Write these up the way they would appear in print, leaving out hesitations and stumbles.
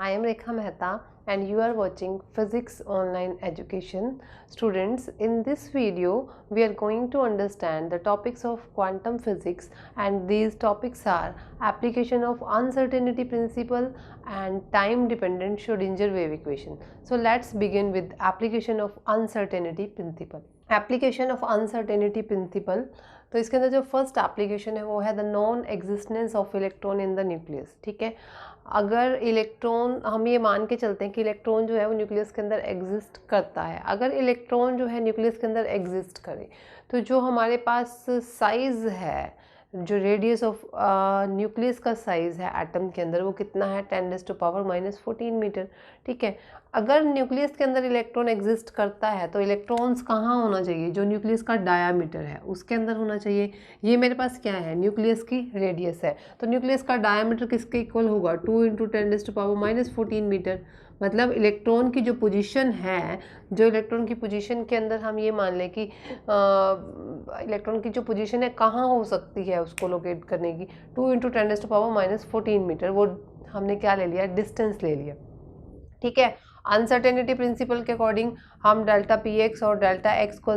I am Rekha Mehta and you are watching Physics Online Education. Students, in this video we are going to understand the topics of quantum physics, and these topics are application of uncertainty principle and time dependent Schrodinger wave equation. So let's begin with application of uncertainty principle. Application of uncertainty principle, तो इसके अंदर जो first application है वो है the non existence of electron in the nucleus. ठीक है, अगर इलेक्ट्रॉन, हम ये मान के चलते हैं कि इलेक्ट्रॉन जो है वो न्यूक्लियस के अंदर एग्जिस्ट करता है. अगर इलेक्ट्रॉन जो है न्यूक्लियस के अंदर एग्जिस्ट करे तो जो हमारे पास साइज़ है, जो रेडियस ऑफ न्यूक्लियस का साइज़ है एटम के अंदर, वो कितना है 10⁻⁻14 मीटर. ठीक है, अगर न्यूक्लियस के अंदर इलेक्ट्रॉन एग्जिस्ट करता है तो इलेक्ट्रॉन्स कहाँ होना चाहिए? जो न्यूक्लियस का डायामीटर है उसके अंदर होना चाहिए. ये मेरे पास क्या है? न्यूक्लियस की रेडियस है. तो न्यूक्लियस का डायामीटर किसके इक्वल होगा? 2 × 10⁻⁻14 मीटर. मतलब इलेक्ट्रॉन की जो पोजीशन है, जो इलेक्ट्रॉन की पोजीशन के अंदर हम ये मान लें कि इलेक्ट्रॉन की जो पोजीशन है कहाँ हो सकती है उसको लोकेट करने की, 2 × 10⁻⁻14 मीटर. वो हमने क्या ले लिया? डिस्टेंस ले लिया. ठीक है, अनसर्टेनिटी प्रिंसिपल के अकॉर्डिंग हम डेल्टा पी एक्स और डेल्टा एक्स को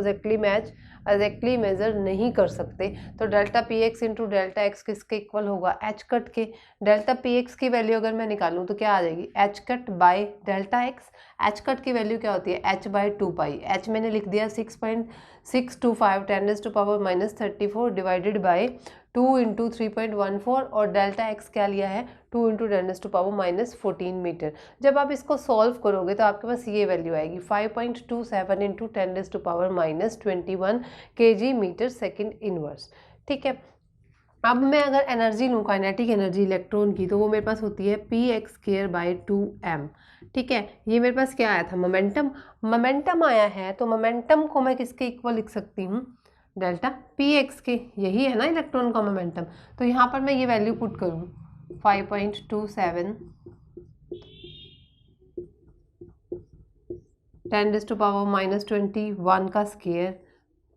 एग्जैक्टली मेज़र नहीं कर सकते. तो delta P x into delta x किसके इक्वल होगा? एच कट के. डेल्टा पी एक्स की वैल्यू अगर मैं निकालूँ तो क्या आ जाएगी? H cut by delta x. H cut की वैल्यू क्या होती है? एच बाय 2 पाई. एच मैंने लिख दिया 6.625 10⁻⁻34 डिवाइडेड बाय 2 × 3.14 और डेल्टा एक्स क्या लिया है? 2 × 10⁻⁻14 मीटर. जब आप इसको सॉल्व करोगे तो आपके पास ये वैल्यू आएगी 5.27 × 10⁻⁻21 kg मीटर सेकेंड इनवर्स. ठीक है, अब मैं अगर एनर्जी लूँ, काइनेटिक एनर्जी इलेक्ट्रॉन की, तो वो मेरे पास होती है px²/2m. ठीक है, ये मेरे पास क्या आया था? मोमेंटम आया है. तो मोमेंटम को मैं किसके इक्वल लिख सकती हूँ? डेल्टा पी एक्स के. यही है ना इलेक्ट्रॉन का मोमेंटम. तो यहाँ पर मैं ये वैल्यू पुट करूँ 5.27 10⁻⁻21 का स्क्वायर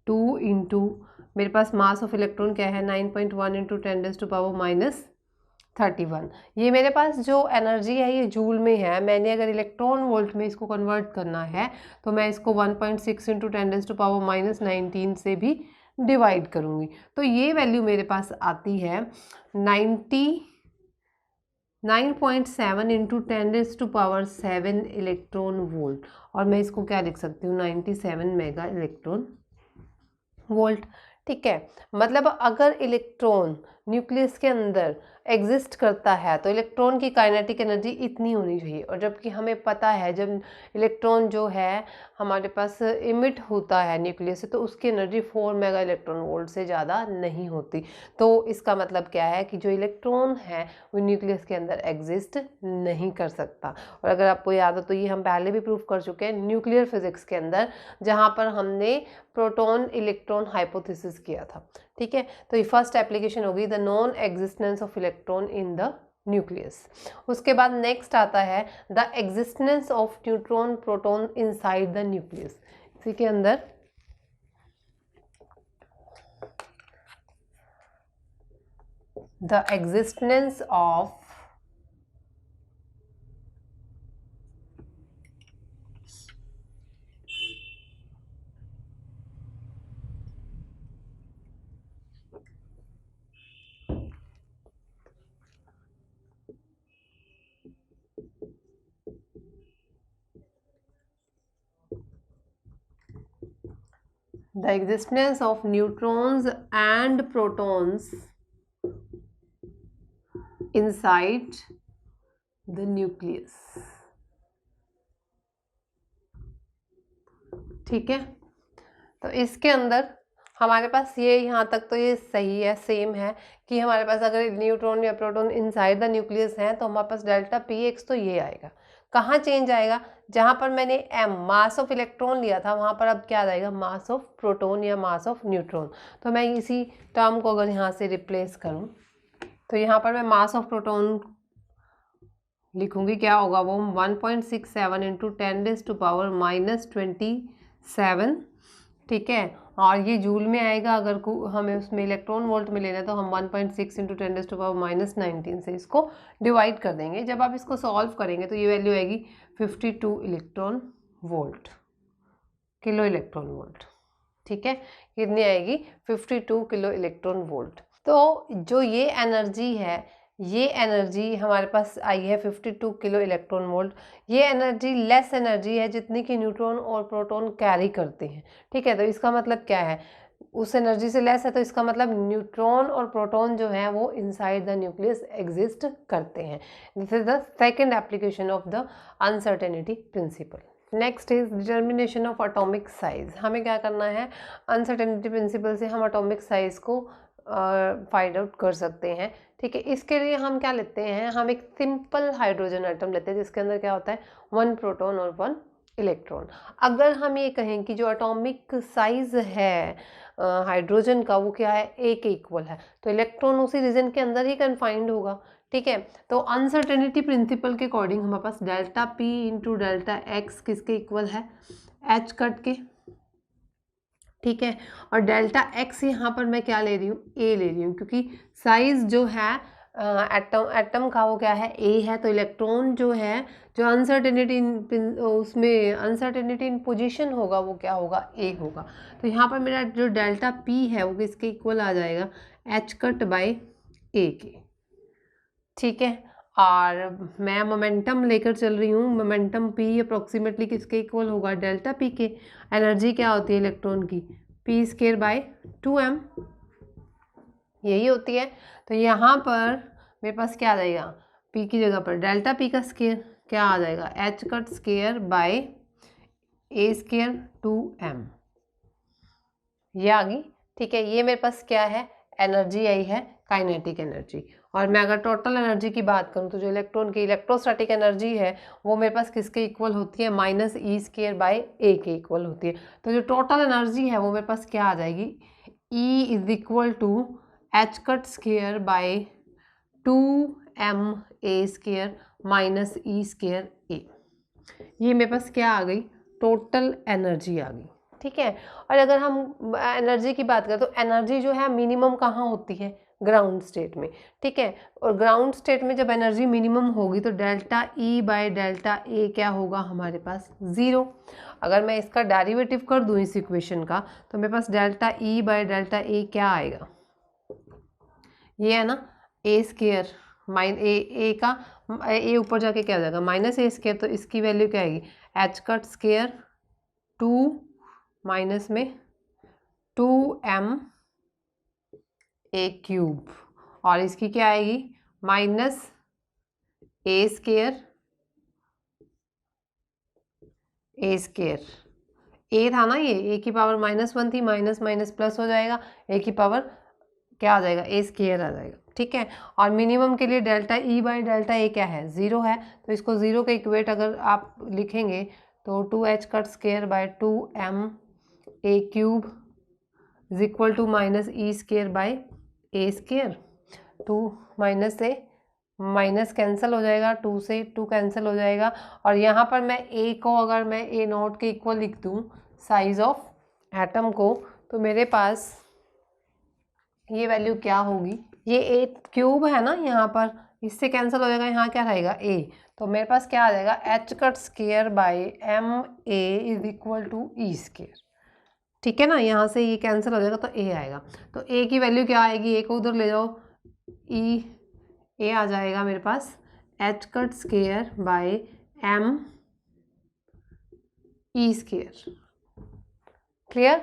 2 इंटू मेरे पास मास ऑफ इलेक्ट्रॉन क्या है? 9.1 × 10⁻31. ये मेरे पास जो एनर्जी है ये जूल में है. मैंने अगर इलेक्ट्रॉन वोल्ट में इसको कन्वर्ट करना है तो मैं इसको 1.6 × 10⁻⁻19 से भी डिवाइड करूँगी. तो ये वैल्यू मेरे पास आती है 9.7 × 10⁻7 इलेक्ट्रॉन वोल्ट. और मैं इसको क्या लिख सकती हूँ? 97 मेगा इलेक्ट्रॉन वोल्ट. ठीक है, मतलब अगर इलेक्ट्रॉन न्यूक्लियस के अंदर एग्जिस्ट करता है तो इलेक्ट्रॉन की काइनेटिक एनर्जी इतनी होनी चाहिए. और जबकि हमें पता है जब इलेक्ट्रॉन जो है हमारे पास इमिट होता है न्यूक्लियस से तो उसकी एनर्जी 4 मेगा इलेक्ट्रॉन वोल्ट से ज़्यादा नहीं होती. तो इसका मतलब क्या है कि जो इलेक्ट्रॉन है वो न्यूक्लियस के अंदर एग्जिस्ट नहीं कर सकता. और अगर आपको याद हो तो ये हम पहले भी प्रूव कर चुके हैं न्यूक्लियर फिजिक्स के अंदर, जहाँ पर हमने प्रोटॉन इलेक्ट्रॉन हाइपोथेसिस किया था. ठीक है, तो ये फर्स्ट एप्लीकेशन होगी the non existence of electron in the nucleus. उसके बाद नेक्स्ट आता है the existence of neutron proton inside the nucleus. इसी के अंदर the existence of neutrons and protons inside the nucleus. ठीक है, तो इसके अंदर हमारे पास ये यहाँ तक तो ये सही है, सेम है कि हमारे पास अगर न्यूट्रॉन या प्रोटॉन इनसाइड द न्यूक्लियस हैं तो हमारे पास डेल्टा पी एक्स तो ये आएगा. कहाँ चेंज आएगा? जहाँ पर मैंने एम मास ऑफ इलेक्ट्रॉन लिया था वहाँ पर अब क्या आ जाएगा? मास ऑफ प्रोटॉन या मास ऑफ न्यूट्रॉन. तो मैं इसी टर्म को अगर यहाँ से रिप्लेस करूँ तो यहाँ पर मैं मास ऑफ प्रोटॉन लिखूँगी. क्या होगा वो? 1.67 × 10⁻⁻27. ठीक है, और ये जूल में आएगा। अगर हमें उसमें इलेक्ट्रॉन वोल्ट में लेना है तो हम 1.6 × 10⁻⁻19 से इसको डिवाइड कर देंगे। जब आप इसको सॉल्व करेंगे तो ये वैल्यू आएगी 52 electron volt, kilo electron volt. ठीक है, कितनी आएगी? 52 किलो इलेक्ट्रॉन वोल्ट। तो जो ये एनर्जी है, ये एनर्जी हमारे पास आई है 52 किलो इलेक्ट्रॉन वोल्ट। ये एनर्जी लेस एनर्जी है जितनी कि न्यूट्रॉन और प्रोटॉन कैरी करते हैं। ठीक है, तो इसका मतलब क्या है? उस एनर्जी से लेस है, तो इसका मतलब न्यूट्रॉन और प्रोटॉन जो है वो इनसाइड द न्यूक्लियस एग्जिस्ट करते हैं। This is the second application of the uncertainty principle. Next is determination of atomic size. हमें क्या करना है? अनसर्टेनिटी प्रिंसिपल से हम एटॉमिक साइज को फाइंड आउट कर सकते हैं। ठीक है, इसके लिए हम क्या लेते हैं? हम एक सिंपल हाइड्रोजन एटम लेते हैं जिसके अंदर क्या होता है? 1 प्रोटॉन और 1 इलेक्ट्रॉन। अगर हम ये कहें कि जो एटॉमिक साइज है हाइड्रोजन का वो क्या है? A के इक्वल है, तो इलेक्ट्रॉन उसी रीजन के अंदर ही कन्फाइंड होगा। ठीक है, तो अनसर्टेनिटी प्रिंसिपल के अकॉर्डिंग हमारे पास डेल्टा P × डेल्टा X किसके इक्वल है? H कट के। ठीक है, और डेल्टा X यहाँ पर मैं क्या ले रही हूँ? A ले रही हूँ, क्योंकि साइज जो है एटम का वो क्या है? A है। तो इलेक्ट्रॉन जो है, जो अनसर्टेनिटी उसमें अनसर्टेनिटी इन पोजीशन होगा वो क्या होगा? A होगा। तो यहाँ पर मेरा जो डेल्टा P है वो किसके इक्वल आ जाएगा? H कट बाई A के। ठीक है, और मैं मोमेंटम लेकर चल रही हूँ। मोमेंटम P अप्रोक्सीमेटली किसके इक्वल होगा? डेल्टा P के। एनर्जी क्या होती है इलेक्ट्रॉन की? p² बाई 2m, यही होती है। तो यहाँ पर मेरे पास क्या आ जाएगा? P की जगह पर डेल्टा P का स्केयर क्या आ जाएगा? H cut square by A² 2m, ये आ गई। ठीक है, ये मेरे पास क्या है? एनर्जी आई है, काइनेटिक एनर्जी। और मैं अगर टोटल एनर्जी की बात करूं तो जो इलेक्ट्रॉन की इलेक्ट्रोस्टैटिक एनर्जी है वो मेरे पास किसके इक्वल होती है? -E² बाई A के इक्वल होती है। तो जो टोटल एनर्जी है वो मेरे पास क्या आ जाएगी? E is equal to H cut square by 2m_A² minus E² A। ये मेरे पास क्या आ गई? टोटल एनर्जी आ गई। ठीक है, और अगर हम एनर्जी की बात करें तो एनर्जी जो है मिनिमम कहाँ होती है? ग्राउंड स्टेट में। ठीक है, और ग्राउंड स्टेट में जब एनर्जी मिनिमम होगी तो delta E by delta A क्या होगा हमारे पास? 0। अगर मैं इसका डेरिवेटिव कर दूं इस इक्वेशन का तो मेरे पास delta E by delta A क्या आएगा? ये है ना A² A का A ऊपर जाके क्या हो जाएगा? -A²। तो इसकी वैल्यू क्या आएगी? H कट स्केयर 2 माइनस में 2m A³ और इसकी क्या आएगी? -A² A था ना, ये A की पावर -1 थी, माइनस माइनस प्लस हो जाएगा, A की पावर क्या आ जाएगा? A² आ जाएगा। ठीक है, और मिनिमम के लिए delta E by delta A क्या है? 0 है। तो इसको 0 का इक्वेट अगर आप लिखेंगे तो 2H cut square by 2m A³ is equal to -E² by A²। 2 minus से माइनस कैंसिल हो जाएगा, 2 से 2 कैंसिल हो जाएगा। और यहाँ पर मैं A को अगर मैं A0 के इक्वल लिख दूँ साइज ऑफ एटम को, तो मेरे पास ये वैल्यू क्या होगी? ये A³ है ना, यहाँ पर इससे कैंसिल हो जाएगा, यहाँ क्या रहेगा? A। तो मेरे पास क्या आ जाएगा? H cut square by m_A is equal to E²। ठीक है ना, यहाँ से ये कैंसिल हो जाएगा तो A आएगा। तो A की वैल्यू क्या आएगी? A को उधर ले जाओ, A आ जाएगा मेरे पास H cut square by m_E²। Clear?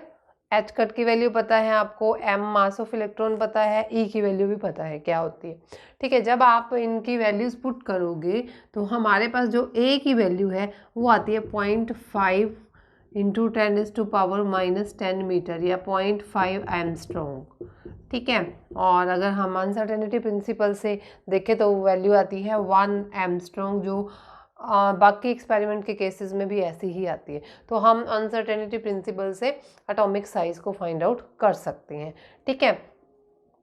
H cut की वैल्यू पता है आपको, m मास ऑफ इलेक्ट्रॉन पता है, E की वैल्यू भी पता है क्या होती है। ठीक है, जब आप इनकी वैल्यूज पुट करोगे तो हमारे पास जो A की वैल्यू है वो आती है 0.5 × 10⁻⁻10 मीटर या 0.5 एंगस्ट्रॉम। ठीक है, और अगर हम अनसर्टेनिटी प्रिंसिपल से देखें तो वैल्यू आती है 1 एंगस्ट्रॉम, जो बाकी एक्सपेरिमेंट के केसेस में भी ऐसी ही आती है। तो हम अनसर्टेनिटी प्रिंसिपल से एटॉमिक साइज को फाइंड आउट कर सकते हैं। ठीक है,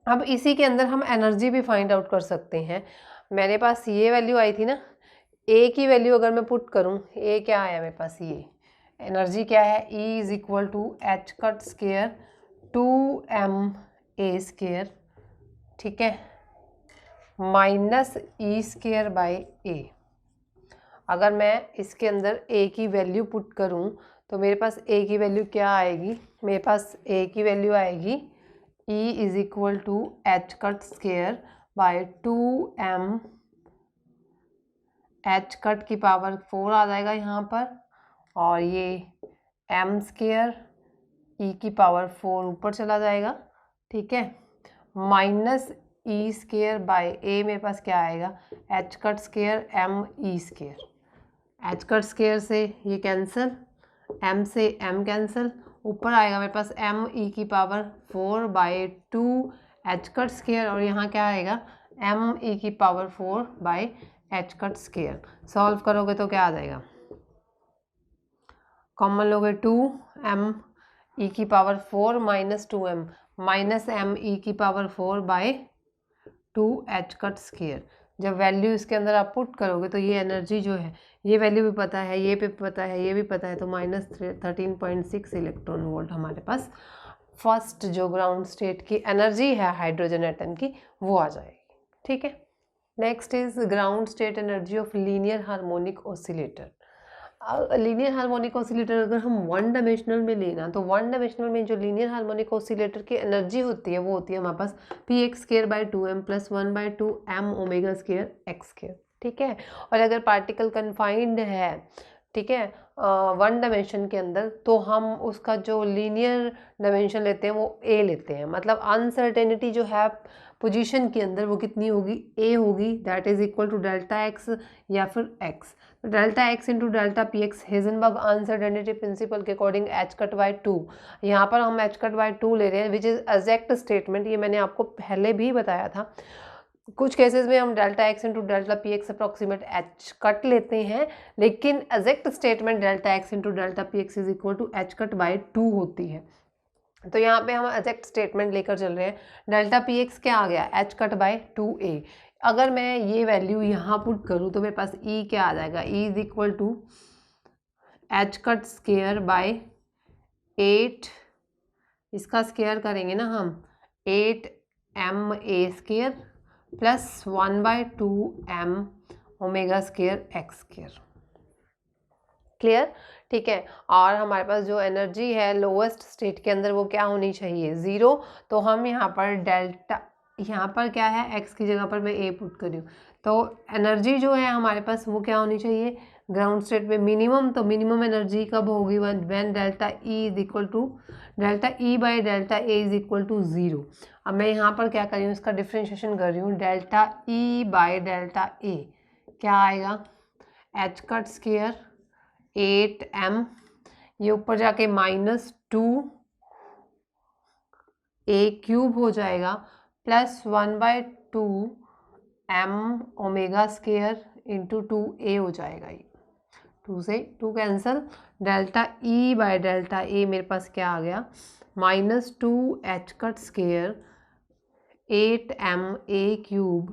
अब इसी के अंदर हम एनर्जी भी फाइंड आउट कर सकते हैं। मेरे पास ये वैल्यू आई थी ना, A की वैल्यू अगर मैं पुट करूँ, A क्या आया मेरे पास? ये एनर्जी क्या है, E is equal to H cut square 2ma², ठीक है, minus E square by A। अगर मैं इसके अंदर A की वैल्यू पुट करूं तो मेरे पास A की वैल्यू क्या आएगी, मेरे पास A की वैल्यू आएगी E is equal to H cut square by 2m, H cut की पावर 4 आ जाएगा यहाँ पर, और ये m स्केयर E की पावर 4 ऊपर चला जाएगा, ठीक है, minus E square by A मेरे पास क्या आएगा, H cut square m E square, H cut square से ये कैंसिल, m से m कैंसिल, ऊपर आएगा मेरे पास m E की power 4 by 2 H cut square, और यहाँ क्या आएगा m E की power 4 by H cut square. Solve करोगे तो क्या आ जाएगा, कॉमन लोगे 2m E की power 4 minus 2m minus m E की power 4 by 2 H cut square. जब वैल्यू इसके अंदर आप पुट करोगे तो ये एनर्जी जो है, ये वैल्यू भी पता है, ये भी पता है, ये भी पता है, तो माइनस 13.6 इलेक्ट्रॉन वोल्ट हमारे पास फर्स्ट जो ग्राउंड स्टेट की एनर्जी है हाइड्रोजन एटम की वो आ जाएगी, ठीक है। Next is ground state energy of linear harmonic oscillator. Linear harmonic oscillator अगर हम वन डायमेंशनल में लेना, तो वन डायमेंशनल में जो लीनियर हार्मोनिक ऑसिलेटर की एनर्जी होती है वो होती है हमारे पास px² by 2m plus 1/2m omega square x square, ठीक है। और अगर पार्टिकल कन्फाइंड है, ठीक है, वन डायमेंशन के अंदर, तो हम उसका जो लीनियर डायमेंशन लेते हैं वो a लेते हैं, मतलब अनसर्टेनिटी जो है पोजीशन के अंदर वो कितनी होगी, a होगी, that is equal to delta x या फिर x। तो delta x into delta P X, Heisenberg uncertainty principle के अकॉर्डिंग एच कट बाई 2, यहाँ पर हम एच कट बाई 2 ले रहे हैं विच इज़ एग्जैक्ट स्टेटमेंट, ये मैंने आपको पहले भी बताया था। कुछ केसेस में हम delta x into delta P X approximate H cut लेते हैं, लेकिन exact statement delta x into delta P X is equal to H cut by 2 होती है। तो यहाँ पे हम एग्जैक्ट स्टेटमेंट लेकर चल रहे हैं, डेल्टा पी एक्स क्या आ गया, एच कट बाई 2a। अगर मैं ये वैल्यू यहाँ पुट करूँ तो मेरे पास E क्या आ जाएगा, E is equal to H cut square by 8, इसका स्केयर करेंगे ना हम, 8ma square plus 1/2m omega square x square, clear, ठीक है। और हमारे पास जो एनर्जी है लोएस्ट स्टेट के अंदर वो क्या होनी चाहिए, 0। तो हम यहाँ पर डेल्टा, यहाँ पर क्या है x की जगह पर मैं a पुट कर रही हूँ, तो एनर्जी जो है हमारे पास वो क्या होनी चाहिए ग्राउंड स्टेट में मिनिमम। तो मिनिमम एनर्जी कब होगी, when delta E is equal to delta E by delta A is equal to 0। अब मैं यहाँ पर क्या कर रही हूँ, इसका डिफ्रेंशिएशन कर रही हूँ, delta E by delta A क्या आएगा, एच कट स्केयर 8m, ये ऊपर जाके माइनस 2a³ हो जाएगा plus 1/2m omega square into 2a हो जाएगा, ये 2 से 2 cancel, delta E by delta A मेरे पास क्या आ गया, minus 2h cut square 8ma³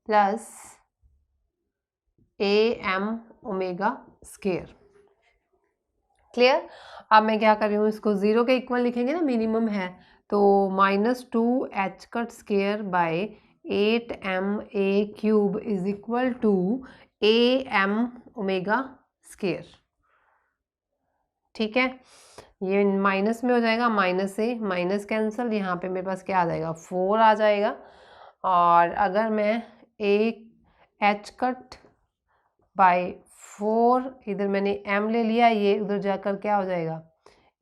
plus am omega square, clear. अब मैं क्या कर रही हूँ, इसको 0 के इक्वल लिखेंगे ना, मिनिमम है, तो minus 2h cut square by 8ma³ is equal to am omega square, ठीक है। ये माइनस में हो जाएगा, माइनस से माइनस कैंसल, यहाँ पे मेरे पास क्या आ जाएगा 4 आ जाएगा। और अगर मैं h कट बाय 4, इधर मैंने m ले लिया, ये उधर जाकर क्या हो जाएगा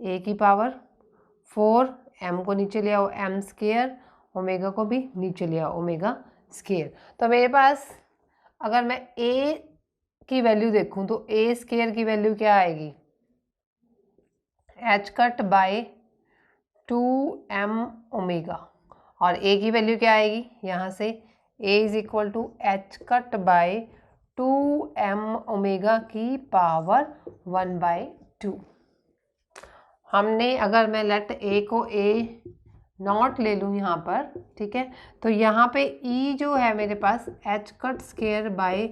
a की पावर 4, m को नीचे ले आओ m स्केयर, ओमेगा को भी नीचे ले आओ ओमेगा स्केयर। तो मेरे पास अगर मैं a की वैल्यू देखूं तो a स्केयर की वैल्यू क्या आएगी, h cut by 2m omega, और a की वैल्यू क्या आएगी, यहाँ से a is equal to H cut by 2m omega की पावर 1/2। हमने अगर मैं लेट a को a0 ले लूँ यहाँ पर, ठीक है, तो यहाँ पे E जो है मेरे पास H cut square by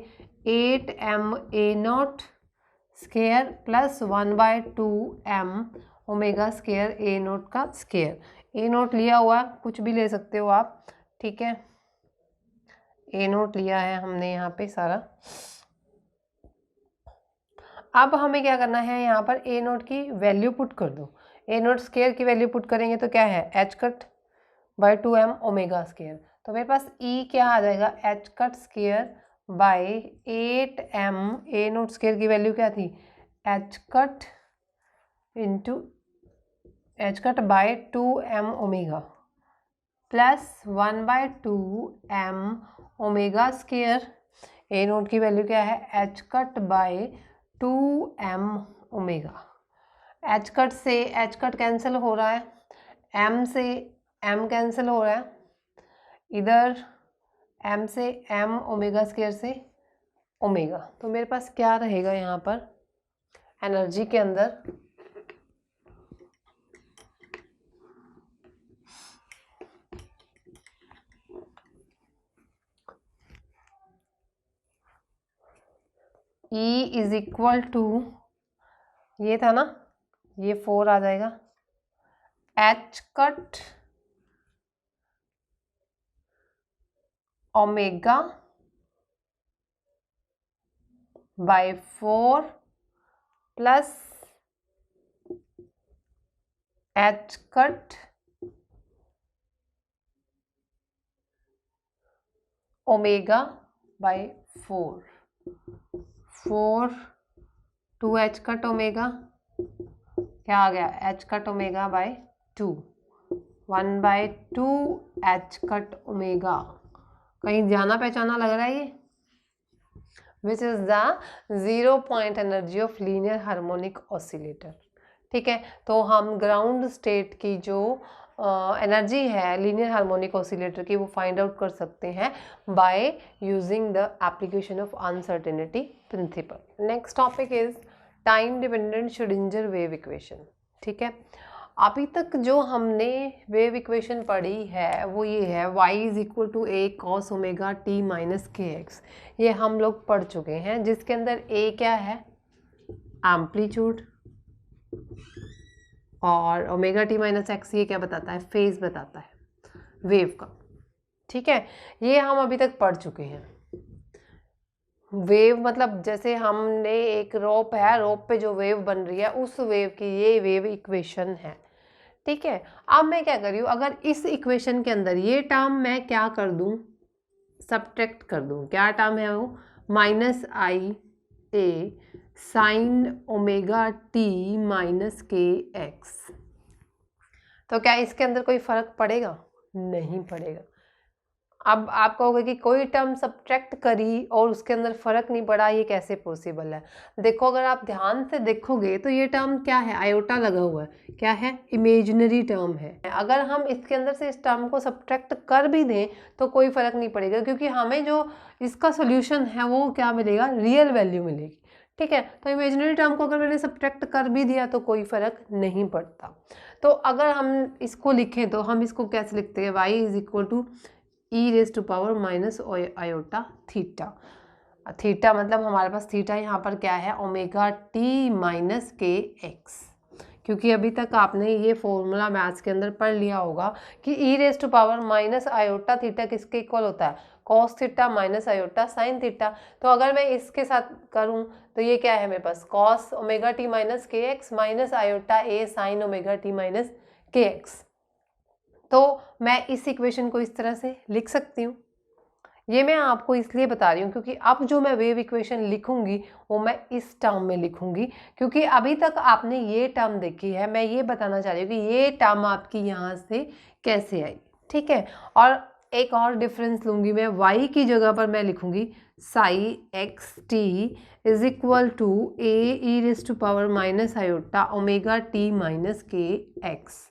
8ma0 square plus 1/2m omega square A naught का स्केयर। ए नोट लिया हुआ, कुछ भी ले सकते हो आप, ठीक है। ए नोट लिया है हमने यहाँ पे सारा। अब हमें क्या करना है, यहाँ पर ए नोट की वैल्यू पुट कर दो। ए नोट स्केयर की वैल्यू पुट करेंगे तो क्या है, H cut by 2m omega square. तो मेरे पास ई क्या आ जाएगा, H cut square bye 8m। ए नोट स्केयर की वैल्यू क्या थी, H cut into H cut by 2m omega plus 1/2m omega square. A note की वैल्यू क्या है, H cut by 2m omega. H cut से एच कट कैंसिल हो रहा है, m से m कैंसिल हो रहा है, इधर m से m ओमेगा स्केयर से ओमेगा। तो मेरे पास क्या रहेगा यहाँ पर एनर्जी के अंदर, E इज इक्वल टू, ये था ना, ये 4 आ जाएगा, H cut omega by 4 plus H cut omega by 4 2 H cut omega, क्या आ गया, H cut omega by 2, 1/2 H cut omega. कहीं जाना पहचाना लग रहा है ये, which is the 0 point energy of linear harmonic oscillator. ठीक है, तो हम ग्राउंड स्टेट की जो एनर्जी है लीनियर हार्मोनिक ऑसिलेटर की, वो फाइंड आउट कर सकते हैं by using the application of uncertainty principle. Next topic is time dependent Schrodinger wave equation. ठीक है, अभी तक जो हमने वेव इक्वेशन पढ़ी है वो ये है, y is equal to a cos omega t minus K X. ये हम लोग पढ़ चुके हैं, जिसके अंदर a क्या है, एम्पलीट्यूड, और ओमेगा टी माइनस एक्स ये क्या बताता है, फेज बताता है वेव का। ठीक है, ये हम अभी तक पढ़ चुके हैं। वेव मतलब जैसे हमने एक रोप है, रोप पे जो वेव बन रही है उस वेव की ये वेव इक्वेशन है। ठीक है, अब मैं क्या कर रही हूँ, अगर इस इक्वेशन के अंदर ये टर्म मैं क्या कर दूँ, सब्ट्रैक्ट कर दूँ, क्या टर्म है वो, माइनस आई ए sine omega T minus K x. तो क्या इसके अंदर कोई फर्क पड़ेगा, नहीं पड़ेगा। अब आप कहोगे कि कोई टर्म सब्ट्रैक्ट करी और उसके अंदर फर्क नहीं पड़ा, ये कैसे पॉसिबल है। देखो, अगर आप ध्यान से देखोगे तो ये टर्म क्या है, आयोटा लगा हुआ है, क्या है, इमेजिनरी टर्म है। अगर हम इसके अंदर से इस टर्म को सब्ट्रैक्ट कर भी दें तो कोई फर्क नहीं पड़ेगा, क्योंकि हमें जो इसका सोल्यूशन है वो क्या मिलेगा, रियल वैल्यू मिलेगी। ठीक है, तो इमेजिनरी टर्म को अगर मैंने सब्ट्रैक्ट कर भी दिया तो कोई फर्क नहीं पड़ता। तो अगर हम इसको लिखें तो हम इसको कैसे लिखते हैं, y is equal to E raise to power minus iota theta. Theta मतलब हमारे पास थीटा यहाँ पर क्या है, omega T minus K X. क्योंकि अभी तक आपने ये फॉर्मूला मैथ्स के अंदर पढ़ लिया होगा कि E raise to power minus iota theta किसके इक्वल होता है, cos theta minus iota sine theta. तो अगर मैं इसके साथ करूं तो ये क्या है मेरे पास, cos omega T minus K x minus iota ए sine omega T minus K x. तो मैं इस इक्वेशन को इस तरह से लिख सकती हूँ। ये मैं आपको इसलिए बता रही हूँ क्योंकि अब जो मैं वेव इक्वेशन लिखूंगी वो मैं इस टर्म में लिखूंगी, क्योंकि अभी तक आपने ये टर्म देखी है। मैं ये बताना चाह रही हूँ कि ये टर्म आपकी यहाँ से कैसे आई। ठीक है, और एक और डिफरेंस लूँगी मैं, y की जगह पर मैं लिखूँगी psi X T is equal to A E raise to power minus iota omega T minus K X.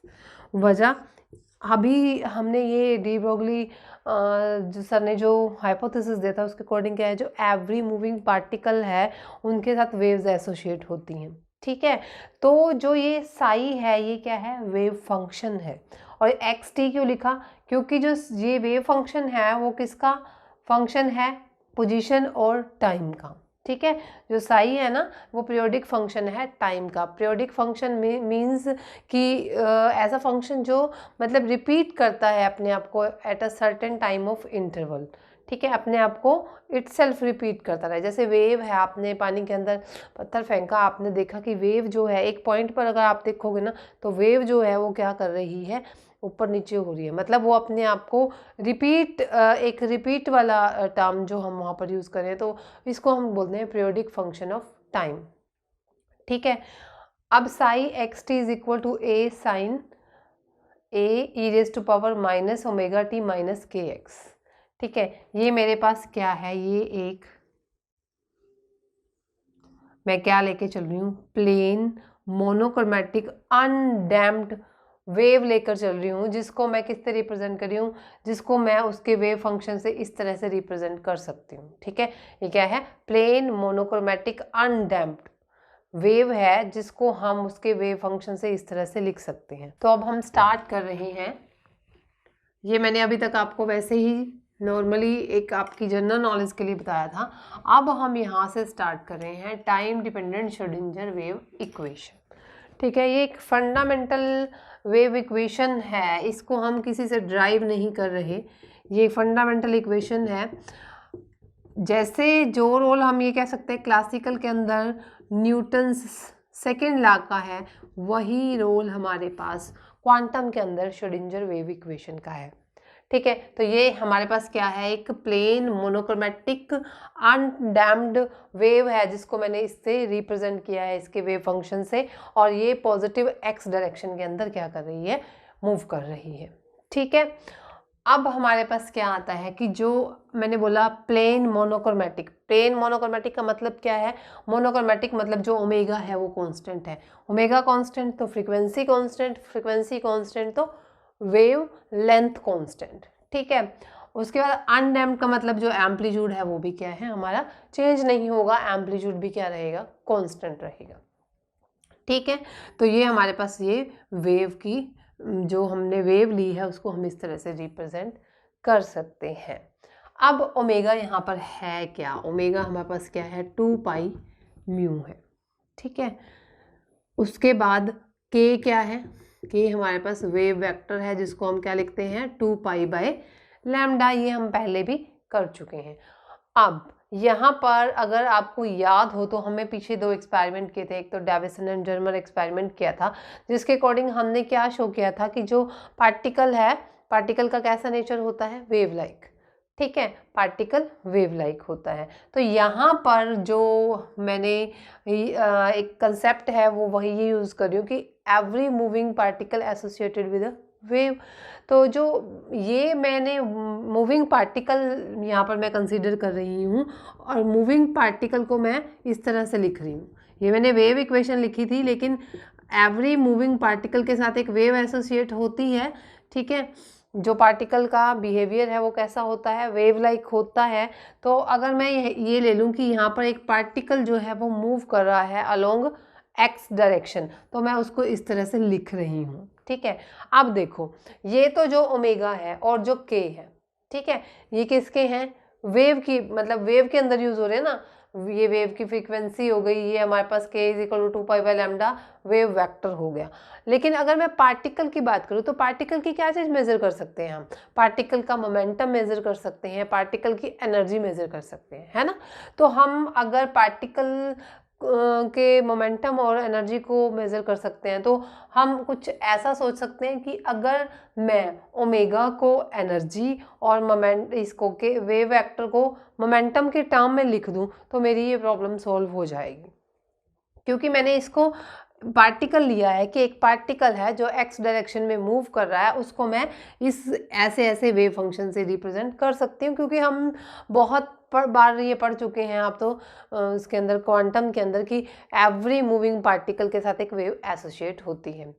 वजह, अभी हमने ये डी ब्रोगली जो सर ने जो हाइपोथेसिस दिया था उसके अकॉर्डिंग क्या है, जो एवरी मूविंग पार्टिकल है उनके साथ वेव्स एसोसिएट होती हैं। ठीक है, तो जो ये साई है ये क्या है, वेव फंक्शन है। और एक्स टी क्यों लिखा, क्योंकि जो ये वेव फंक्शन है वो किसका फंक्शन है, पोजीशन और टाइम का। ठीक है, जो साई है ना वो पीरियोडिक फंक्शन है टाइम का। पीरियोडिक फंक्शन मीन्स कि ऐसा फंक्शन जो मतलब रिपीट करता है अपने आप को at a certain time of interval. ठीक है, अपने आप को इटसेल्फ रिपीट करता रहे। जैसे वेव है, आपने पानी के अंदर पत्थर फेंका, आपने देखा कि वेव जो है एक पॉइंट पर अगर आप देखोगे ना तो वेव जो है वो क्या कर रही है, ऊपर नीचे हो रही है। मतलब वो अपने आप को रिपीट, एक रिपीट वाला टर्म जो हम वहाँ पर यूज़ करें तो इसको हम बोलते हैं पीरियोडिक फंक्शन ऑफ टाइम। ठीक है, अब psi X T is equal to A sine A E raise to power minus omega T minus K X. ठीक है, ये मेरे पास क्या है, ये एक मैं क्या लेके चल रही हूँ, प्लेन मोनोक्रोमेटिक अनडैम्प्ड वेव लेकर चल रही हूँ, जिसको मैं किस तरह रिप्रेजेंट कर रही हूँ, जिसको मैं उसके वेव फंक्शन से इस तरह से रिप्रेजेंट कर सकती हूँ। ठीक है, ये क्या है, प्लेन मोनोक्रोमेटिक अनडैम्प्ड वेव है, जिसको हम उसके वेव फंक्शन से इस तरह से लिख सकते हैं। तो अब हम स्टार्ट कर रहे हैं। ये मैंने अभी तक आपको वैसे ही नॉर्मली एक आपकी जनरल नॉलेज के लिए बताया था। अब हम यहाँ से स्टार्ट कर रहे हैं time dependent Schrodinger wave equation. ठीक है, ये एक फंडामेंटल वेव इक्वेशन है, इसको हम किसी से ड्राइव नहीं कर रहे, ये फंडामेंटल इक्वेशन है। जैसे जो रोल हम ये कह सकते हैं क्लासिकल के अंदर न्यूटन्स सेकेंड लॉ का है, वही रोल हमारे पास क्वांटम के अंदर श्रोडिंगर वेव इक्वेशन का है। ठीक है, तो ये हमारे पास क्या है, एक प्लेन मोनोक्रोमेटिक अनडैम्प्ड वेव है, जिसको मैंने इससे रिप्रेजेंट किया है इसके वेव फंक्शन से, और ये पॉजिटिव एक्स डायरेक्शन के अंदर क्या कर रही है, मूव कर रही है। ठीक है, अब हमारे पास क्या आता है कि जो मैंने बोला प्लेन मोनोक्रोमेटिक, प्लेन मोनोक्रोमेटिक का मतलब क्या है, मोनोक्रोमेटिक मतलब जो ओमेगा है वो कांस्टेंट है, ओमेगा कांस्टेंट तो फ्रीक्वेंसी कांस्टेंट, फ्रीक्वेंसी कांस्टेंट तो वेव लेंथ कांस्टेंट। ठीक है, उसके बाद अनडैम्प्ड का मतलब जो एम्पलीट्यूड है वो भी क्या है हमारा, चेंज नहीं होगा, एम्पलीट्यूड भी क्या रहेगा, कांस्टेंट रहेगा। ठीक है, तो ये हमारे पास ये वेव की जो हमने वेव ली है उसको हम इस तरह से रिप्रेजेंट कर सकते हैं। अब ओमेगा यहाँ पर है क्या, ओमेगा हमारे पास क्या है, 2 पाई म्यू है। ठीक है, उसके बाद के क्या है, के हमारे पास वेव वेक्टर है, जिसको हम क्या लिखते हैं, 2 पाई बाय लैम्डा, ये हम पहले भी कर चुके हैं। अब यहाँ पर अगर आपको याद हो तो हमें पीछे 2 एक्सपेरिमेंट किए थे, एक तो डेविसन एंड जर्मर एक्सपेरिमेंट किया था, जिसके अकॉर्डिंग हमने क्या शो किया था कि जो पार्टिकल है, पार्टिकल का कैसा नेचर होता है, वेव लाइक। ठीक है, पार्टिकल वेव लाइक होता है। तो यहाँ पर जो मैंने एक कंसेप्ट है वो वही ये यूज़ कर रही हूँ कि every moving particle associated with a wave. तो जो ये मैंने मूविंग पार्टिकल यहाँ पर मैं कंसीडर कर रही हूँ, और मूविंग पार्टिकल को मैं इस तरह से लिख रही हूँ। ये मैंने वेव इक्वेशन लिखी थी, लेकिन एवरी मूविंग पार्टिकल के साथ एक वेव एसोसिएट होती है। ठीक है, जो पार्टिकल का बिहेवियर है वो कैसा होता है, वेव लाइक होता है। तो अगर मैं ये ले लूँ कि यहाँ पर एक पार्टिकल जो है वो मूव कर रहा है अलोंग एक्स डायरेक्शन, तो मैं उसको इस तरह से लिख रही हूँ। ठीक है, अब देखो ये तो जो ओमेगा है और जो के है, ठीक है, ये किसके हैं, वेव की, मतलब वेव के अंदर यूज हो रहे हैं ना, ये वेव की फ्रीक्वेंसी हो गई, ये हमारे पास K is equal to 2 pi by lambda wave vector हो गया। लेकिन अगर मैं पार्टिकल की बात करूँ तो पार्टिकल की क्या चीज़ मेजर कर सकते हैं हम, पार्टिकल का मोमेंटम मेजर कर सकते हैं, पार्टिकल की एनर्जी मेजर कर सकते हैं, है ना। तो हम अगर पार्टिकल के मोमेंटम और एनर्जी को मेज़र कर सकते हैं, तो हम कुछ ऐसा सोच सकते हैं कि अगर मैं ओमेगा को एनर्जी और मोमेंट इसको के वेव वेक्टर को मोमेंटम के टर्म में लिख दूं तो मेरी ये प्रॉब्लम सॉल्व हो जाएगी, क्योंकि मैंने इसको पार्टिकल लिया है कि एक पार्टिकल है जो एक्स डायरेक्शन में मूव कर रहा है, उसको मैं इस ऐसे ऐसे वेव फंक्शन से रिप्रेजेंट कर सकती हूँ, क्योंकि हम बहुत बार ये पढ़ चुके हैं आप तो इसके अंदर क्वांटम के अंदर कि एवरी मूविंग पार्टिकल के साथ एक वेव एसोसिएट होती है।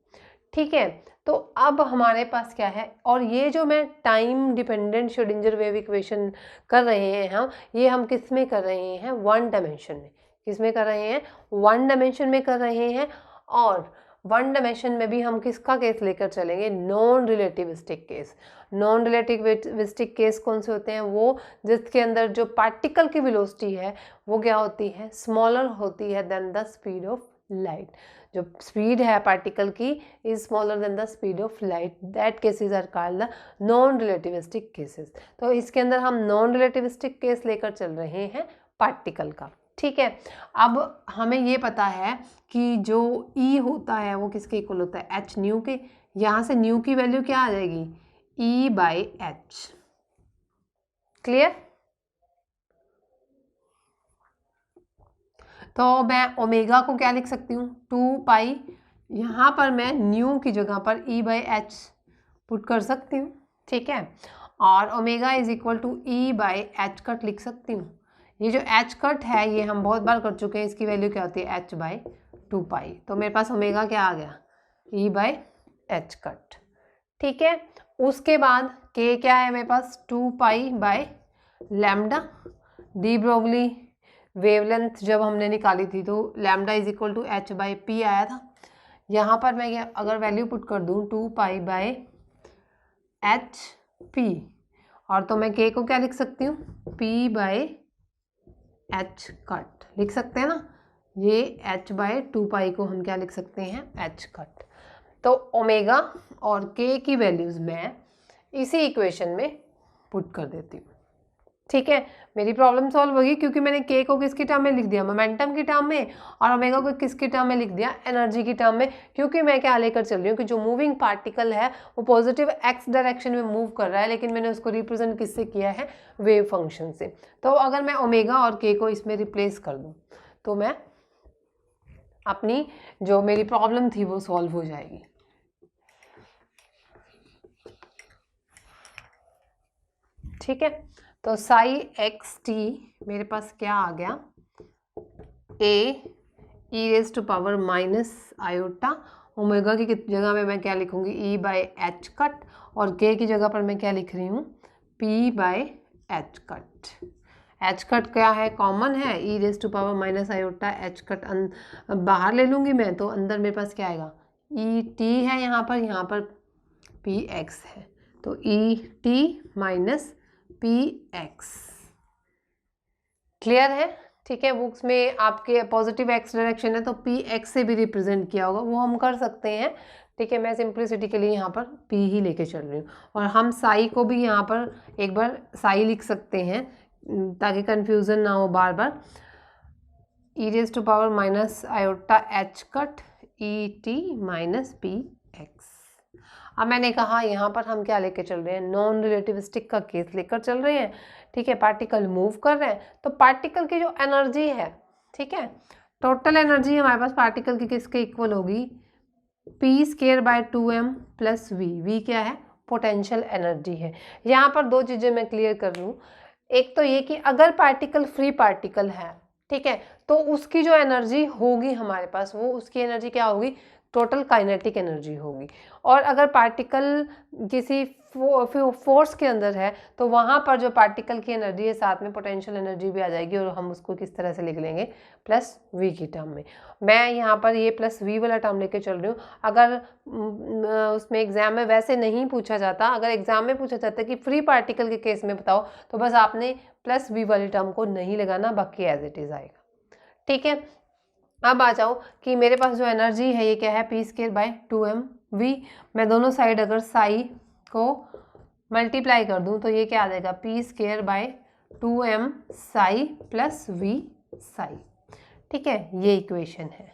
ठीक है, तो अब हमारे पास क्या है, और ये जो मैं time dependent Schrodinger wave equation कर रहे हैं हम, ये हम किस में कर रहे हैं, 1 डायमेंशन में। किस में कर रहे हैं, 1 डायमेंशन में कर रहे हैं। और वन डायमेंशन में भी हम किसका केस लेकर चलेंगे, non relativistic case. Non relativistic case कौन से होते हैं, वो जिसके अंदर जो पार्टिकल की वेलोसिटी है वो क्या होती है, स्मॉलर होती है than the speed of light. जो स्पीड है पार्टिकल की is smaller than the speed of light, that cases are called the non relativistic cases. तो इसके अंदर हम नॉन रिलेटिविस्टिक केस लेकर चल रहे हैं पार्टिकल का, ठीक है। अब हमें ये पता है कि जो E होता है वो किसके इक्वल होता है, h न्यू के। यहाँ से न्यू की वैल्यू क्या आ जाएगी, E/h। क्लियर। तो मैं ओमेगा को क्या लिख सकती हूँ, 2 पाई, यहाँ पर मैं न्यू की जगह पर E/h पुट कर सकती हूँ, ठीक है। और omega is equal to E/h cut लिख सकती हूँ। ये जो h कट है ये हम बहुत बार कर चुके हैं, इसकी वैल्यू क्या होती है, h/2 पाई। तो मेरे पास ओमेगा क्या आ गया, E/h कट, ठीक है। उसके बाद k क्या है मेरे पास, 2 पाई/लैम्डा। डी ब्रोगली वेवलेंथ जब हमने निकाली थी तो lambda is equal to h/p आया था। यहाँ पर मैं अगर वैल्यू पुट कर दूँ 2 पाई/h/p, और तो मैं k को क्या लिख सकती हूँ, p/h कट लिख सकते हैं ना। ये h/2 पाई को हम क्या लिख सकते हैं, h कट। तो ओमेगा और k की वैल्यूज़ मैं इसी इक्वेशन में पुट कर देती हूँ, ठीक है। मेरी प्रॉब्लम सॉल्व होगी क्योंकि मैंने k को किसकी टर्म में लिख दिया, मोमेंटम की टर्म में, और ओमेगा को किसकी टर्म में लिख दिया, एनर्जी की टर्म में। क्योंकि मैं क्या लेकर चल रही हूँ कि जो मूविंग पार्टिकल है वो पॉजिटिव x डायरेक्शन में मूव कर रहा है, लेकिन मैंने उसको रिप्रेजेंट किससे किया है, वेव फंक्शन से। तो अगर मैं ओमेगा और k को इसमें रिप्लेस कर दूँ तो मैं अपनी जो मेरी प्रॉब्लम थी वो सॉल्व हो जाएगी, ठीक है। तो साई एक्स टी मेरे पास क्या आ गया, a e⁻⁻⁻, ओमेगा की जगह में मैं क्या लिखूंगी, E/h कट, और k की जगह पर मैं क्या लिख रही हूँ, p/h कट। h कट क्या है, कॉमन है, e⁻⁻⁻h कट बाहर ले लूँगी मैं तो अंदर मेरे पास क्या आएगा, et है यहाँ पर px है, तो et - px। क्लियर है, ठीक है। बुक्स में आपके पॉजिटिव x डायरेक्शन है तो px से भी रिप्रेजेंट किया होगा, वो हम कर सकते हैं, ठीक है। मैं सिंप्लिसिटी के लिए यहाँ पर p ही लेके चल रही हूँ। और हम साई को भी यहाँ पर एक बार साई लिख सकते हैं ताकि कंफ्यूजन ना हो बार बार, e⁻⁻⁻h कट et - px। अब मैंने कहा यहाँ पर हम क्या लेके चल रहे हैं, नॉन रिलेटिविस्टिक का केस लेकर चल रहे हैं, ठीक है। पार्टिकल मूव कर रहे हैं तो पार्टिकल की जो एनर्जी है, ठीक है, टोटल एनर्जी हमारे पास पार्टिकल की किसके इक्वल होगी, p²/2m + v। v क्या है, पोटेंशियल एनर्जी है। यहाँ पर दो चीज़ें मैं क्लियर कर लूँ, एक तो ये कि अगर पार्टिकल फ्री पार्टिकल है, ठीक है, तो उसकी जो एनर्जी होगी हमारे पास, वो उसकी एनर्जी क्या होगी, टोटल काइनेटिक एनर्जी होगी। और अगर पार्टिकल किसी फोर्स के अंदर है तो वहाँ पर जो पार्टिकल की एनर्जी है साथ में पोटेंशियल एनर्जी भी आ जाएगी, और हम उसको किस तरह से लिख लेंगे, +v की टर्म में। मैं यहाँ पर ये +v वाला टर्म लेके चल रही हूँ। अगर उसमें एग्जाम में वैसे नहीं पूछा जाता, अगर एग्जाम में पूछा जाता कि फ्री पार्टिकल के केस में बताओ, तो बस आपने +v वाली टर्म को नहीं लगाना, बाकी एज इट इज आएगा, ठीक है। अब आ जाओ कि मेरे पास जो एनर्जी है ये क्या है, p²/2mv। मैं दोनों साइड अगर साई को मल्टीप्लाई कर दूं तो ये क्या आ जाएगा, p²/2m साई + v साई, ठीक है। ये इक्वेशन है,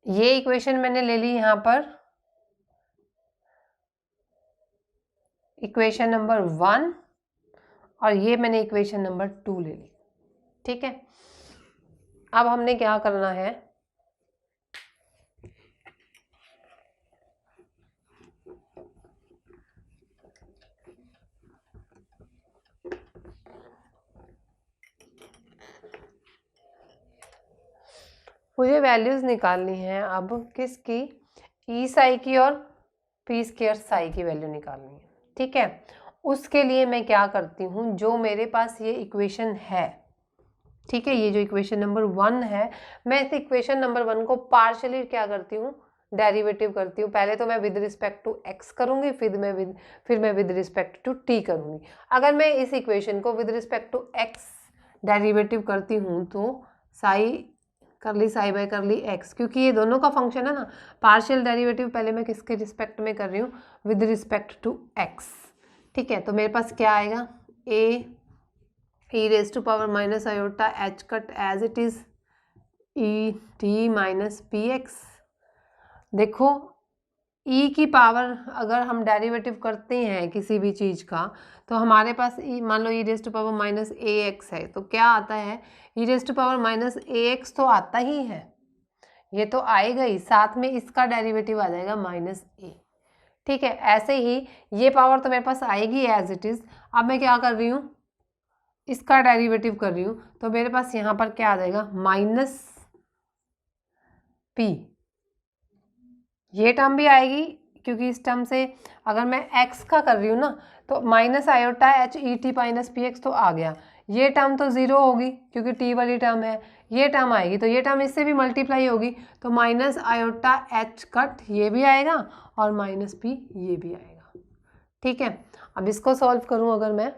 ये इक्वेशन मैंने ले ली यहाँ पर इक्वेशन नंबर 1, और ये मैंने इक्वेशन नंबर 2 ले ली, ठीक है। अब हमने क्या करना है, मुझे वैल्यूज निकालनी है अब किसकी, ई साई की और p² साई की वैल्यू निकालनी है, ठीक है। उसके लिए मैं क्या करती हूँ, जो मेरे पास ये इक्वेशन है, ठीक है, ये जो इक्वेशन नंबर 1 है, मैं इस इक्वेशन नंबर 1 को पार्शियली क्या करती हूँ, डेरिवेटिव करती हूँ। पहले तो मैं विद रिस्पेक्ट टू x करूँगी, फिर मैं विद रिस्पेक्ट टू t करूँगी। अगर मैं इस इक्वेशन को with respect to x derivative करती हूँ तो साई करली साई बाय करली x, क्योंकि ये दोनों का फंक्शन है ना, पार्शियल डेरिवेटिव पहले मैं किसके रिस्पेक्ट में कर रही हूँ, विद रिस्पेक्ट टू x। ठीक है, तो मेरे पास क्या आएगा, a e raise to power minus iota h cut as it is e t minus P X. देखो e की पावर अगर हम डेरिवेटिव करते हैं किसी भी चीज़ का, तो हमारे पास e, मान लो e raise to power minus A X है, तो क्या आता है, e raise to power minus A X तो आता ही है, ये तो आएगा ही, साथ में इसका डेरिवेटिव आ जाएगा माइनस ए। ठीक है, ऐसे ही ये पावर तो मेरे पास आएगी एज इट इज़। अब मैं क्या कर रही हूँ, इसका डेरिवेटिव कर रही हूँ, तो मेरे पास यहाँ पर क्या आ जाएगा, माइनस पी, ये टर्म भी आएगी, क्योंकि इस टर्म से अगर मैं x का कर रही हूँ ना, तो minus iota H E T minus P x तो आ गया, ये टर्म तो ज़ीरो होगी क्योंकि t वाली टर्म है, ये टर्म आएगी तो ये टर्म इससे भी मल्टीप्लाई होगी, तो माइनस आयोटा एच कट ये भी आएगा और माइनस p ये भी आएगा। ठीक है, अब इसको सॉल्व करूँ अगर मैं,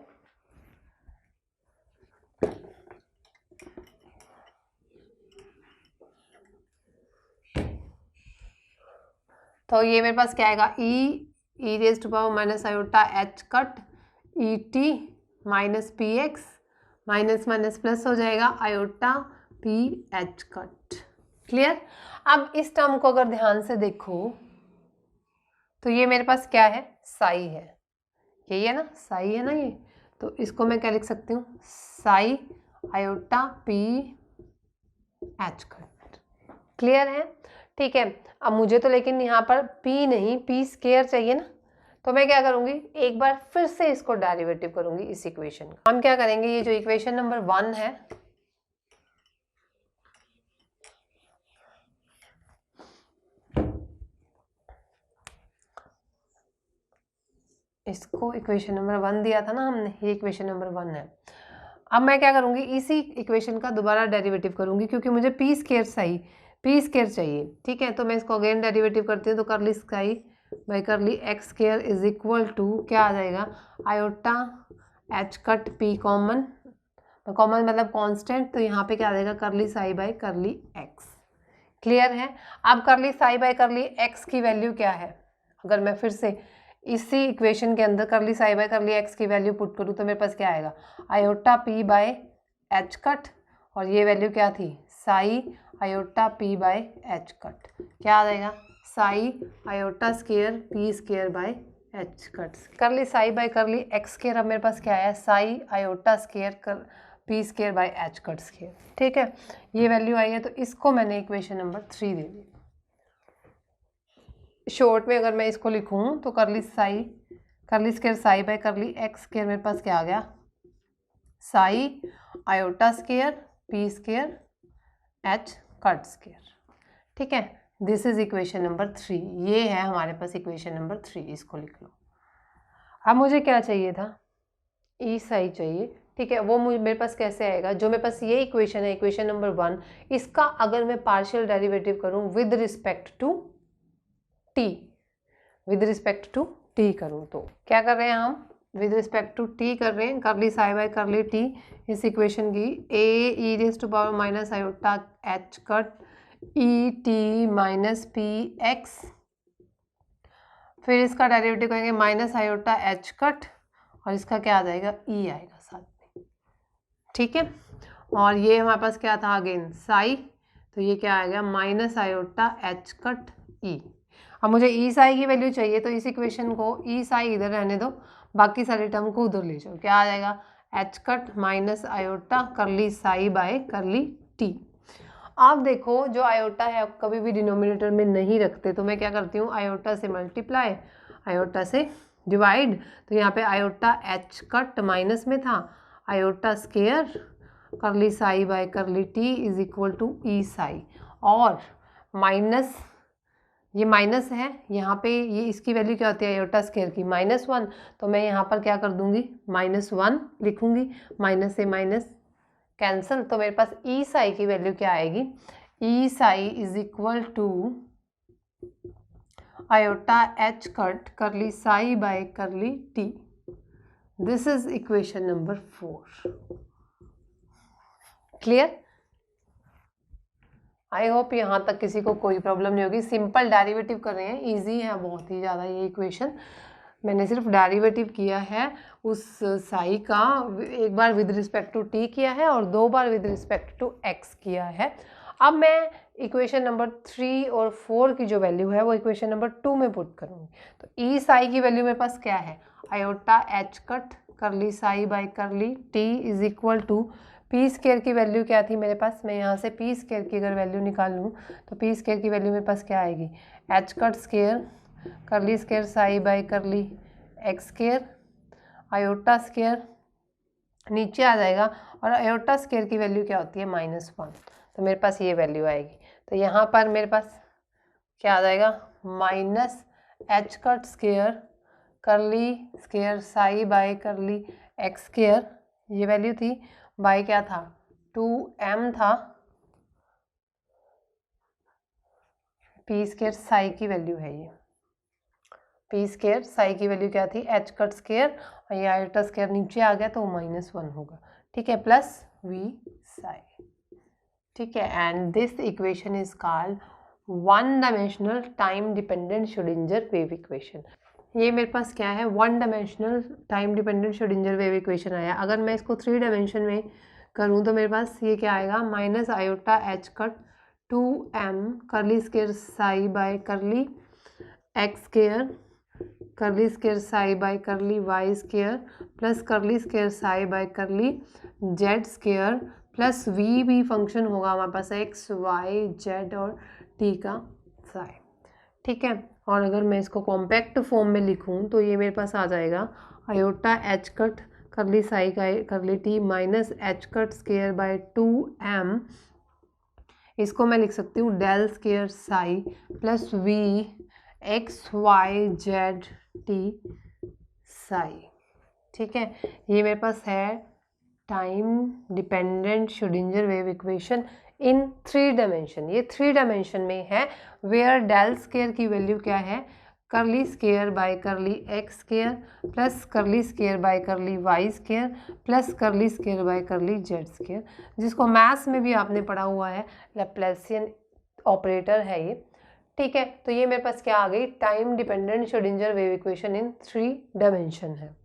तो ये मेरे पास क्या आएगा, E raise to power minus iota H cut E T minus P X, minus minus plus हो जाएगा iota P H cut. Clear. अब इस टर्म को अगर ध्यान से देखो तो ये मेरे पास क्या है, साई है, यही है ना, साई है ना ये, तो इसको मैं क्या लिख सकती हूँ, Sai iota P H cut. Clear है। ठीक है, अब मुझे तो लेकिन यहाँ पर p नहीं p स्क्वायर चाहिए ना, तो मैं क्या करूँगी, एक बार फिर से इसको डेरिवेटिव करूँगी इस इक्वेशन का। हम क्या करेंगे, ये जो इक्वेशन नंबर 1 है, इसको इक्वेशन नंबर 1 दिया था ना हमने, ये इक्वेशन नंबर 1 है। अब मैं क्या करूँगी, इसी इक्वेशन का दोबारा डेरिवेटिव करूँगी, क्योंकि मुझे p स्क्वायर चाहिए। ठीक है, तो मैं इसको अगेन डेरिवेटिव करती हूँ, तो curly psi by curly X square is equal to क्या आ जाएगा, iota H cut P common मतलब कांस्टेंट, तो यहाँ पे क्या आ जाएगा, curly psi by curly X. Clear है। अब curly psi by curly X की वैल्यू क्या है, अगर मैं फिर से इसी इक्वेशन के अंदर curly psi by curly X की वैल्यू पुट करूँ तो मेरे पास क्या आएगा, iota P by H cut, और ये वैल्यू क्या थी, psi iota P by H cut, क्या आ जाएगा, psi iota square P square by H cut. Curly psi by curly X square, अब मेरे पास क्या आया, साई आयोटा स्क्वायर कर P square by H cut square. ठीक है, ये वैल्यू आई है, तो इसको मैंने इक्वेशन नंबर 3 दे दी। शॉर्ट में अगर मैं इसको लिखूँ तो करली square Sai by curly X square, मेरे पास क्या आ गया, Sai iota square P square H cut square. ठीक है, दिस इज इक्वेशन नंबर 3, ये है हमारे पास इक्वेशन नंबर 3, इसको लिख लो। अब मुझे क्या चाहिए था, ई साई चाहिए। ठीक है, वो मेरे पास कैसे आएगा, जो मेरे पास ये इक्वेशन है, इक्वेशन नंबर 1, इसका अगर मैं पार्शियल डेरिवेटिव करूँ विद रिस्पेक्ट टू टी करूँ, तो क्या कर रहे हैं हम, विद रिस्पेक्ट टू टी कर रहे हैं, curly psi by curly T, इस इक्वेशन की ए E raise to power minus iota H cut E T minus P X, फिर इसका डेरिवेटिव करेंगे माइनस आयोटा एच कट, और इसका क्या आ जाएगा, ई आएगा साथ में। ठीक है, और ये हमारे पास क्या था अगेन साई, तो ये क्या आएगा, माइनस आयोटा एच कट ई। अब मुझे ई साई की वैल्यू चाहिए, तो इस इक्वेशन को ई साई इधर रहने दो, बाकी सारे टर्म को उधर ले जाओ, क्या आ जाएगा, एच कट माइनस आयोटा करली साई बाय करली टी। आप देखो जो आयोटा है आप कभी भी डिनोमिनेटर में नहीं रखते, तो मैं क्या करती हूँ, आयोटा से मल्टीप्लाई आयोटा से डिवाइड, तो यहाँ पे आयोटा एच कट माइनस में था, iota square curly psi by curly T is equal to E psi, और माइनस ये माइनस है यहाँ पे, ये इसकी वैल्यू क्या होती है आयोटा स्क्वायर की, -1, तो मैं यहाँ पर क्या कर दूँगी, -1 लिखूँगी, माइनस से माइनस कैंसिल, तो मेरे पास ई साई की वैल्यू क्या आएगी, E psi is equal to iota H cut curly psi by curly T. This is equation number 4। Clear? I hope यहाँ तक किसी को कोई प्रॉब्लम नहीं होगी। सिंपल डेरिवेटिव कर रहे हैं, इजी है बहुत ही ज़्यादा ये इक्वेशन। मैंने सिर्फ डेरिवेटिव किया है उस साई का, एक बार विद रिस्पेक्ट टू टी किया है और 2 बार विद रिस्पेक्ट टू एक्स किया है। अब मैं इक्वेशन नंबर 3 और 4 की जो वैल्यू है वो इक्वेशन नंबर 2 में पुट करूँगी। तो ई साई की वैल्यू मेरे पास क्या है, iota H cut curly psi by curly T is equal to P square की वैल्यू क्या थी मेरे पास, मैं यहाँ से पी स्केयर की अगर वैल्यू निकाल लूँ तो पी स्केयर की वैल्यू मेरे पास क्या आएगी, H cut square curly square psi by curly X square, iota square नीचे आ जाएगा और आयोटा स्केयर की वैल्यू क्या होती है, -1, तो मेरे पास ये वैल्यू आएगी। तो यहाँ पर मेरे पास क्या आ जाएगा, minus H cut square curly square psi by curly X square, ये वैल्यू थी, बाय क्या था, 2m था, पी स्केयर साई की वैल्यू है ये, पी स्केयर साई की वैल्यू क्या थी, एच कट स्केयर, और ये आयोटा स्केयर नीचे आ गया तो -1 होगा, ठीक है, प्लस वी साई, ठीक है। And this equation is called one dimensional time dependent Schrodinger wave equation. ये मेरे पास क्या है, one dimensional time dependent Schrodinger wave equation आया। अगर मैं इसको 3 डायमेंशन में करूँ तो मेरे पास ये क्या आएगा, minus iota H cut 2m curly square psi by curly X square curly square psi by curly Y square plus curly square psi by curly Z square plus V भी फंक्शन होगा हमारे पास एक्स वाई जेड और T का psi, ठीक है। और अगर मैं इसको कॉम्पैक्ट फॉर्म में लिखूं तो ये मेरे पास आ जाएगा iota H cut curly psi का curly T minus H cut square by 2m, इसको मैं लिख सकती हूँ del square psi plus V X Y Z T psi, ठीक है। ये मेरे पास है time dependent Schrodinger wave equation in 3 dimension. ये 3 डायमेंशन में है, वेयर डेल स्केयर की वैल्यू क्या है, curly square by curly X square plus curly square by curly Y square plus curly square by curly Z square, जिसको maths में भी आपने पढ़ा हुआ है, लैप्लासियन ऑपरेटर है ये, ठीक है। तो ये मेरे पास क्या आ गई, time dependent Schrodinger wave equation in 3 dimension है।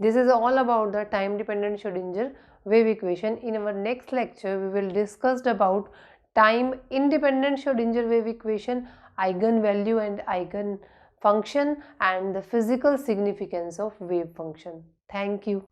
This is all about the time dependent Schrodinger wave equation. In our next lecture, we will discuss about time independent Schrodinger wave equation, eigenvalue and eigen function, and the physical significance of wave function. Thank you.